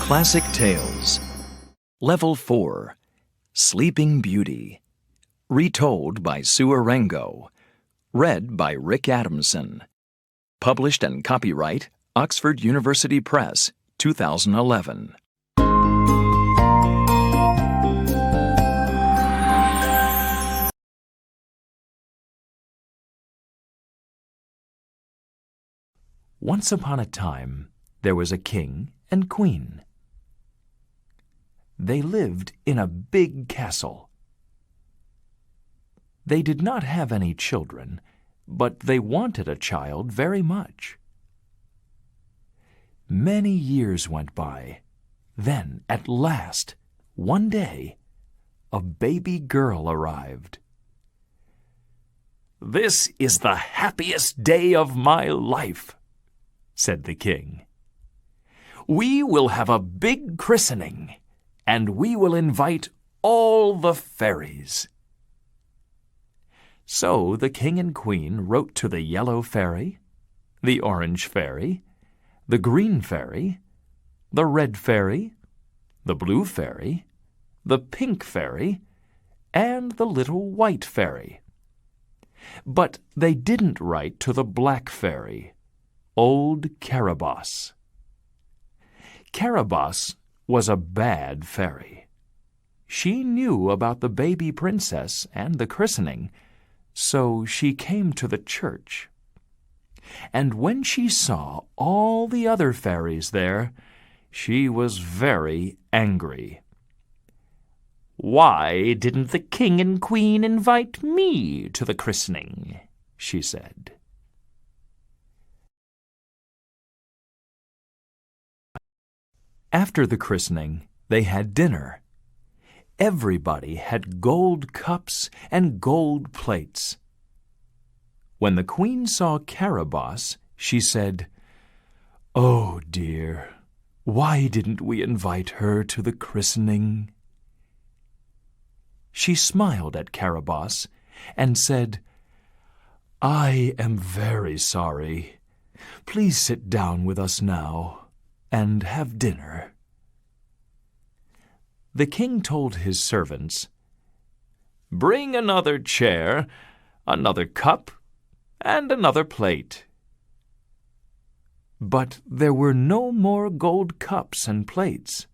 Classic Tales. Level 4. Sleeping Beauty. Retold by Sue Arango. Read by Rick Adamson. Published and copyright Oxford University Press, 2011. Once upon a time, there was a king and queen. They lived in a big castle. They did not have any children, but they wanted a child very much. Many years went by. Then, at last, one day, a baby girl arrived. "This is the happiest day of my life," said the king. "We will have a big christening, and we will invite all the fairies." So the king and queen wrote to the yellow fairy, the orange fairy, the green fairy, the red fairy, the blue fairy, the pink fairy, and the little white fairy. But they didn't write to the black fairy, old Carabosse. Carabosse was a bad fairy. She knew about the baby princess and the christening, so she came to the church. And when she saw all the other fairies there, she was very angry. "Why didn't the king and queen invite me to the christening?" she said. After the christening, they had dinner. Everybody had gold cups and gold plates. When the queen saw Carabosse, she said, "Oh dear, why didn't we invite her to the christening?" She smiled at Carabosse and said, "I am very sorry. Please sit down with us now and have dinner." The king told his servants, "Bring another chair, another cup, and another plate." But there were no more gold cups and plates.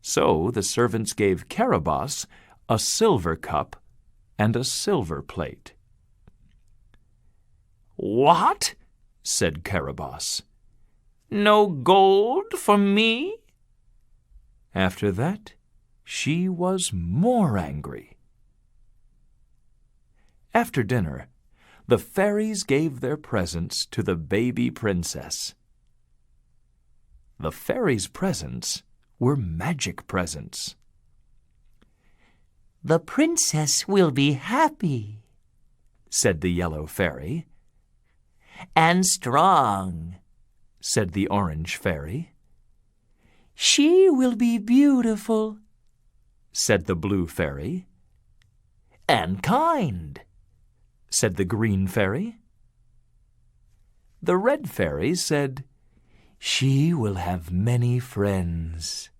So the servants gave Carabosse a silver cup and a silver plate. "What?" said Carabosse. "No gold for me?" After that, she was more angry. After dinner, the fairies gave their presents to the baby princess. The fairies' presents were magic presents. "The princess will be happy," said the yellow fairy. "and strong," said the orange fairy. "She will be beautiful," said the blue fairy. "and kind," said the green fairy. The red fairy said, "She will have many friends."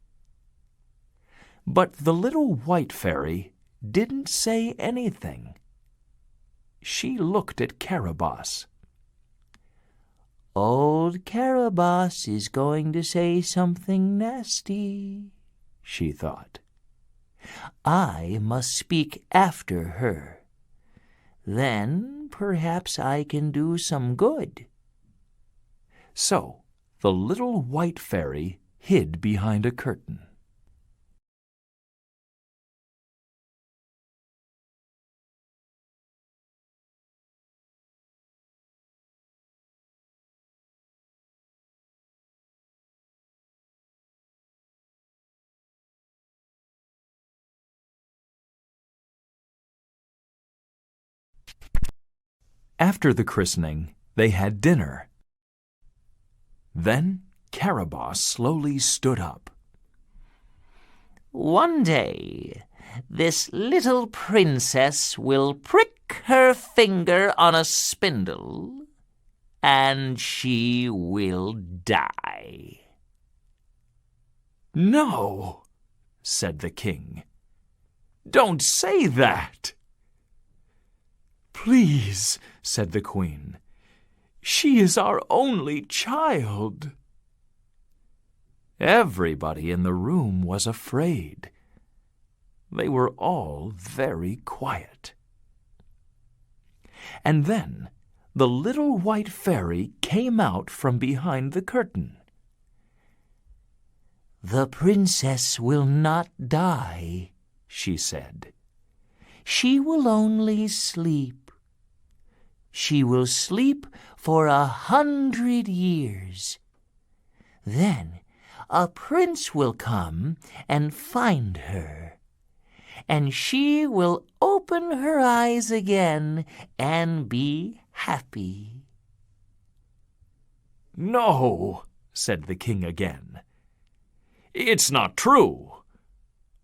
But the little white fairy didn't say anything. She looked at Carabosse. "Old Carabosse is going to say something nasty," she thought. "I must speak after her. Then perhaps I can do some good." So the little white fairy hid behind a curtain. After the christening, they had dinner. Then Carabosse slowly stood up. "One day, this little princess will prick her finger on a spindle, and she will die." "No," said the king. "Don't say that." "Please," said the queen. "She is our only child." Everybody in the room was afraid. They were all very quiet. And then the little white fairy came out from behind the curtain. "The princess will not die," she said. "She will only sleep. She will sleep for 100 years. Then a prince will come and find her, and she will open her eyes again and be happy." "No," said the king again. "It's not true.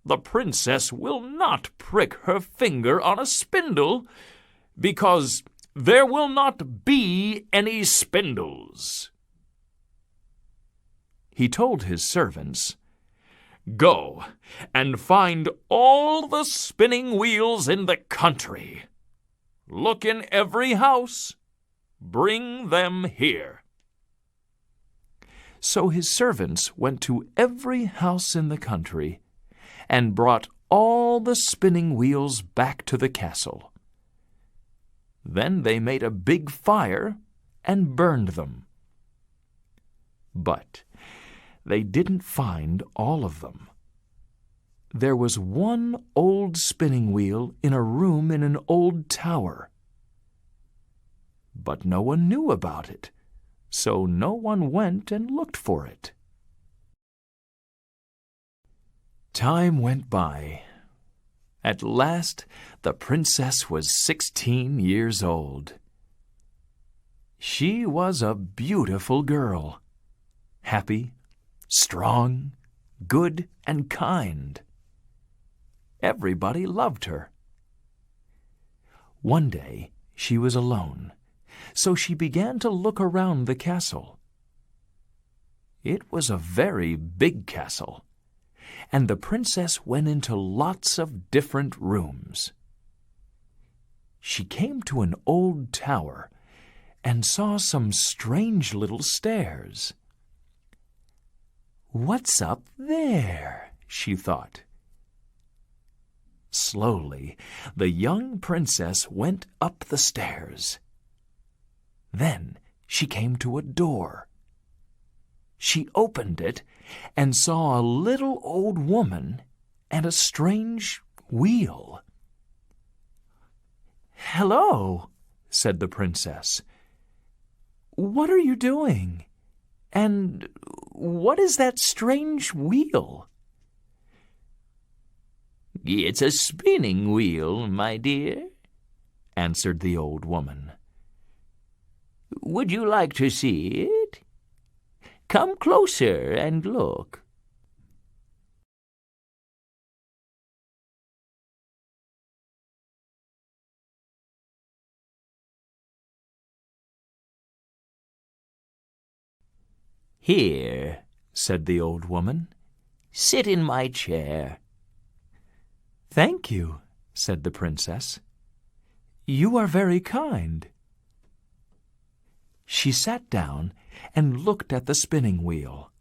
The princess will not prick her finger on a spindle, because there will not be any spindles." He told his servants, "Go and find all the spinning wheels in the country. Look in every house. Bring them here." So his servants went to every house in the country and brought all the spinning wheels back to the castle. Then they made a big fire and burned them. But they didn't find all of them. There was one old spinning wheel in a room in an old tower. But no one knew about it, so no one went and looked for it. Time went by. At last, the princess was 16 years old. She was a beautiful girl, happy, strong, good, and kind. Everybody loved her. One day, she was alone, so she began to look around the castle. It was a very big castle, and the princess went into lots of different rooms. She came to an old tower and saw some strange little stairs. "What's up there?" she thought. Slowly, the young princess went up the stairs. Then she came to a door. She opened it and saw a little old woman and a strange wheel. "Hello," said the princess. "What are you doing? And what is that strange wheel?" "It's a spinning wheel, my dear," answered the old woman. "Would you like to see it? Come closer and look." "Here," said the old woman. "Sit in my chair." "Thank you," said the princess. "You are very kind." She sat down and looked at the spinning wheel.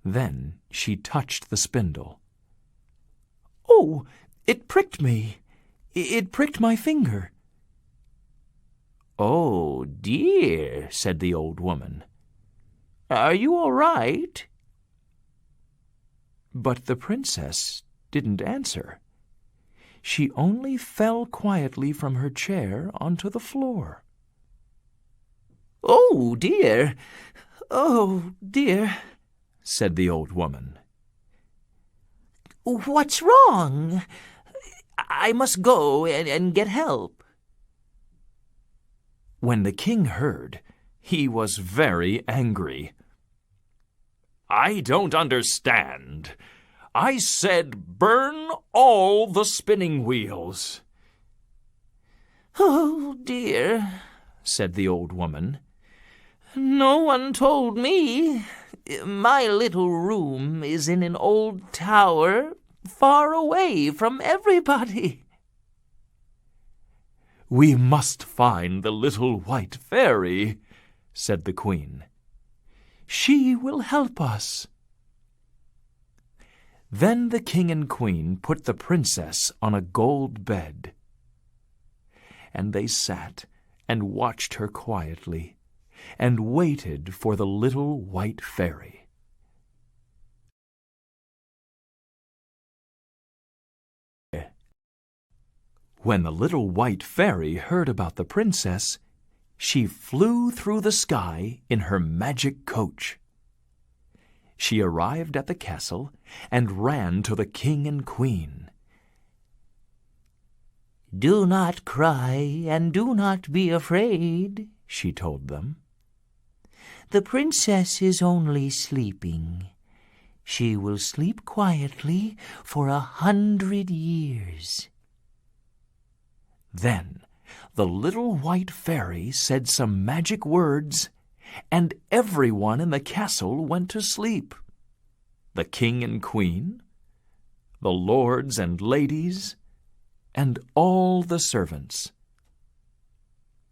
Then she touched the spindle. "Oh, it pricked me. It pricked my finger." "Oh, dear," said the old woman. "Are you all right?" But the princess didn't answer. She only fell quietly from her chair onto the floor. "Oh, dear! Oh, dear!" said the old woman. "What's wrong? I must go and get help." When the king heard, he was very angry. "I don't understand. I said burn all the spinning wheels." "Oh, dear," said the old woman. "No one told me. My little room is in an old tower, far away from everybody." "We must find the little white fairy," said the Queen. "She will help us." Then the King and Queen put the Princess on a gold bed, and they sat and watched her quietly, and waited for the little white fairy. When the little white fairy heard about the princess, she flew through the sky in her magic coach. She arrived at the castle and ran to the King and Queen. "Do not cry and do not be afraid," she told them. "The princess is only sleeping. She will sleep quietly for 100 years. Then the little white fairy said some magic words, and everyone in the castle went to sleep. The King and Queen, the lords and ladies, and all the servants.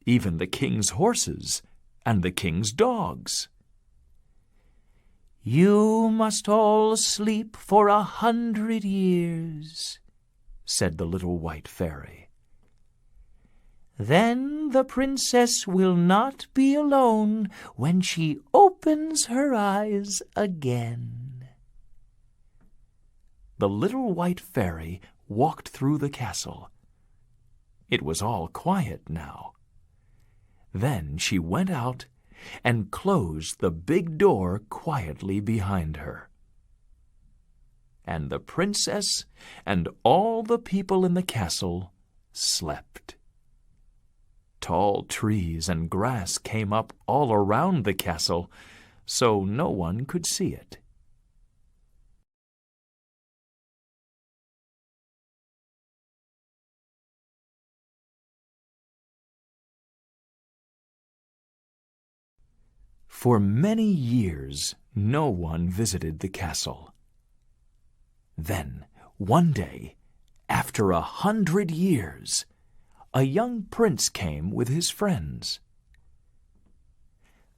Even the king's horses and the king's dogs. "You must all sleep for 100 years," said the little white fairy. "Then the princess will not be alone when she opens her eyes again." The little white fairy walked through the castle. It was all quiet now. Then she went out and closed the big door quietly behind her. And the princess and all the people in the castle slept. Tall trees and grass came up all around the castle, so no one could see it. For many years, no one visited the castle. Then, one day, after 100 years, a young prince came with his friends.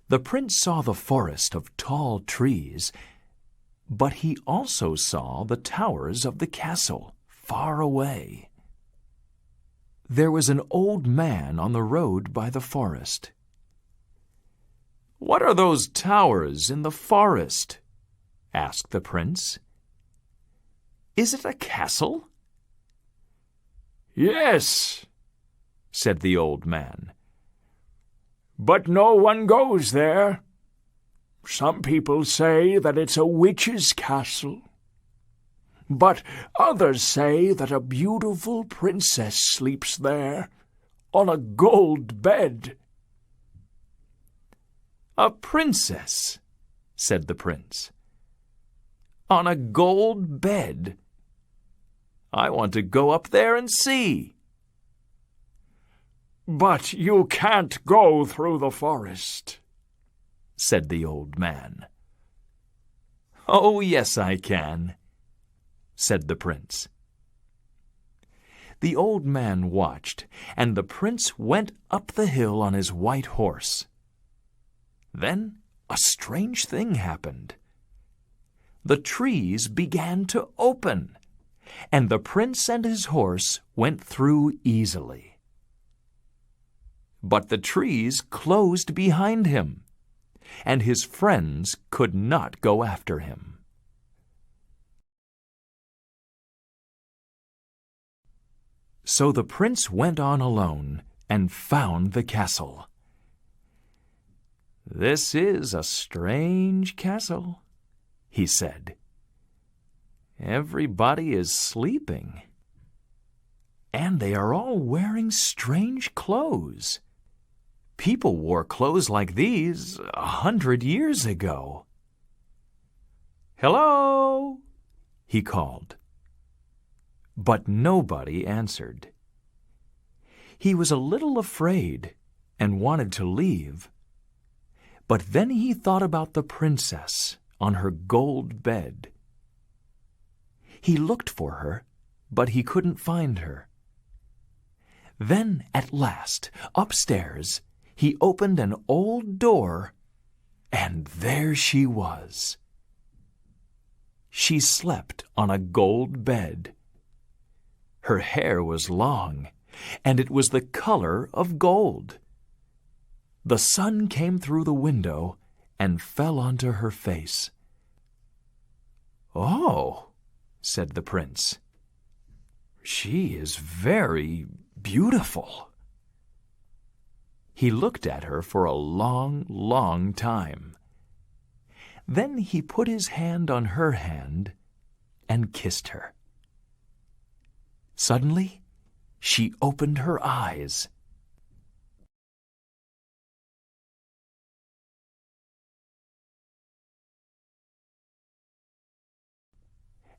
The prince saw the forest of tall trees, but he also saw the towers of the castle far away. There was an old man on the road by the forest. "What are those towers in the forest?" asked the prince. "Is it a castle?" "Yes," said the old man. "But no one goes there. Some people say that it's a witch's castle. But others say that a beautiful princess sleeps there, on a gold bed." "A princess," said the prince, "on a gold bed. I want to go up there and see." "But you can't go through the forest," said the old man. "Oh, yes, I can," said the prince. The old man watched, and the prince went up the hill on his white horse. Then a strange thing happened. The trees began to open, and the prince and his horse went through easily. But the trees closed behind him, and his friends could not go after him. So the prince went on alone and found the castle. "This is a strange castle," he said. "Everybody is sleeping, and they are all wearing strange clothes. People wore clothes like these 100 years ago." "Hello!" he called. But nobody answered. He was a little afraid and wanted to leave. But then he thought about the princess on her gold bed. He looked for her, but he couldn't find her. Then, at last, upstairs, he opened an old door, and there she was. She slept on a gold bed. Her hair was long, and it was the color of gold. The sun came through the window and fell onto her face. "Oh," said the prince, "she is very beautiful." He looked at her for a long, long time. Then he put his hand on her hand and kissed her. Suddenly, she opened her eyes.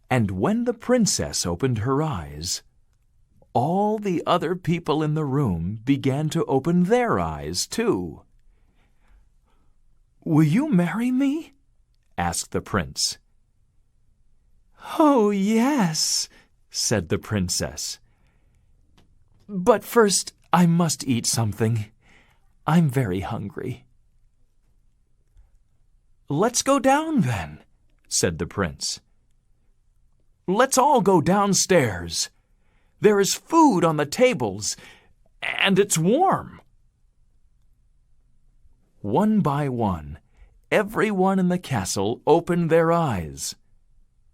And when the princess opened her eyes, all the other people in the room began to open their eyes, too. "Will you marry me?" asked the prince. "Oh, yes," said the princess. "But first I must eat something. I'm very hungry." "Let's go down, then," said the prince. "Let's all go downstairs. There is food on the tables, and it's warm." One by one, everyone in the castle opened their eyes.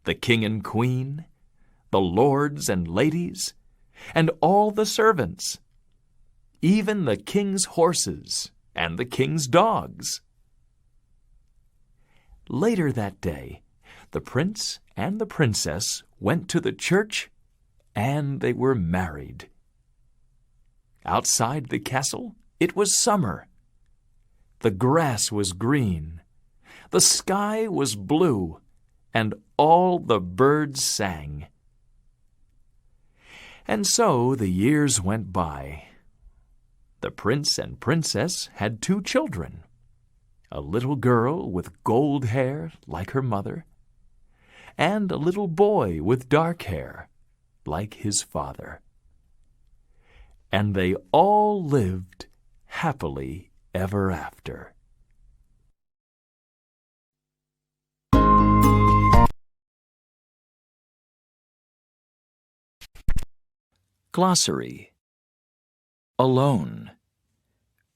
The king and queen, the lords and ladies, and all the servants, even the king's horses and the king's dogs. Later that day, the prince and the princess went to the church, and they were married. Outside the castle, it was summer. The grass was green, the sky was blue, and all the birds sang. And so the years went by. The prince and princess had 2 children, a little girl with gold hair like her mother, and a little boy with dark hair like his father. And they all lived happily ever after. Glossary: alone,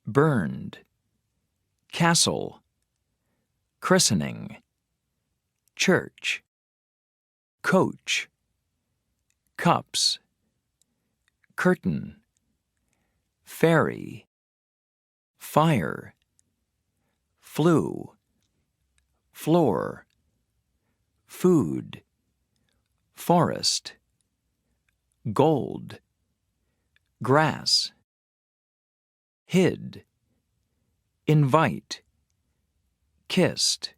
burned, castle, christening, church, coach, cups, curtain, fairy, fire, flue, floor, food, forest, gold, grass, hid, invite, kissed,